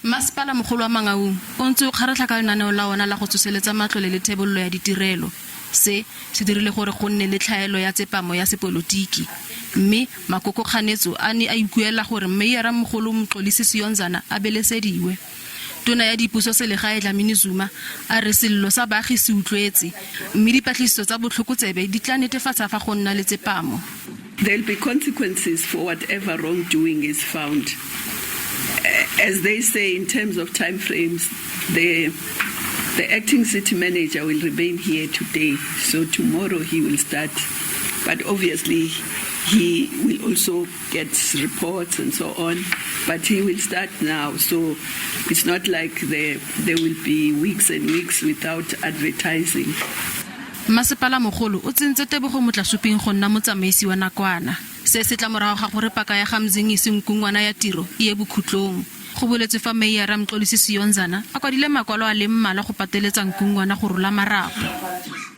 Mmasepala mogolo wa Mangaung o ntse o kgaratlha ka lenaneo la ona la go tsoseletsa matlole le thebollo ya ditirelo. Se dirile gore go nne le tlhaelo ya tsepamo ya sepolotiki. Mme makokokganetso a ne a ikuela gore mmeiyara mogolo Nkosazana a belesediwe. Tona ya dipuso selegae Dlamini Zuma a re sello sa baagi se utlwetse, mme dipatlisiso tsa botlhokotsebe di tla netefatsa fa go nna le tsepamo. There'll be consequences for whatever wrongdoing is found. As they say, in terms of time frames, the acting city manager will remain here today, so tomorrow he will start. But obviously, he will also get reports and so on, but he will start now. So it's not like there will be weeks and weeks without advertising. Mmasepala mogolo o tsentse tebogo motlasuping go nna motsamaisi wa nakwana. Se se tla morago ga gore paka ya gamzingisi nkungwana ya tiro e bokhutlong. Go boletse fa meiyara Nkosazana a kwadile makwalo a le mmala go pateletsa nkungwana go rola marapo.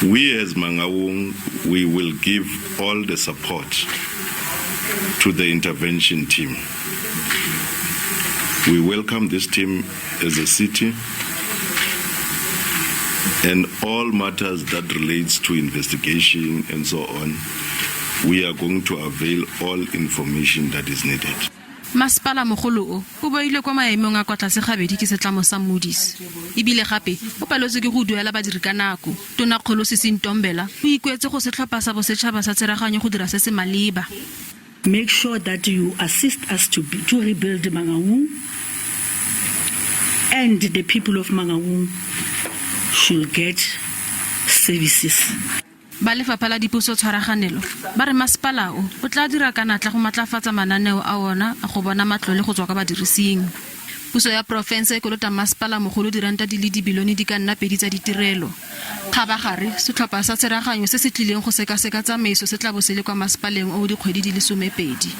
We as Mangaung, we will give all the support to the intervention team. We welcome this team as a city, and all matters that relates to investigation and so on, we are going to avail all information that is needed. Mmasepala mogolo o boile kwa maemong a kwa tlase gabedi ke setlamo sa Moody's. Ebile gape o paletswe ke go duela badiri ka nako. Tona Ntombela o ikuetse go setlhopa sa bosetshaba sa tsereganyo go dira se se maleba. Make sure that you assist us to rebuild Mangaung, and the people of Mangaung should get services. Ba lefapha la dipuso tshwaraganelo ba re mmasepala o tla dira ka natla go matlafatsa mananeo a ona a go bona matlole go tswa ka badirising. Puso ya province e kolota mmasepala mogolo diranta di le dibilione di ka nna 2 tsa ditirelo. Kgabagare setlhopha sa tsereganyo se se tlileng go sekaseka tsamaiso se tla bo se le kwa mmasepaleng o dikgwedi di le 12.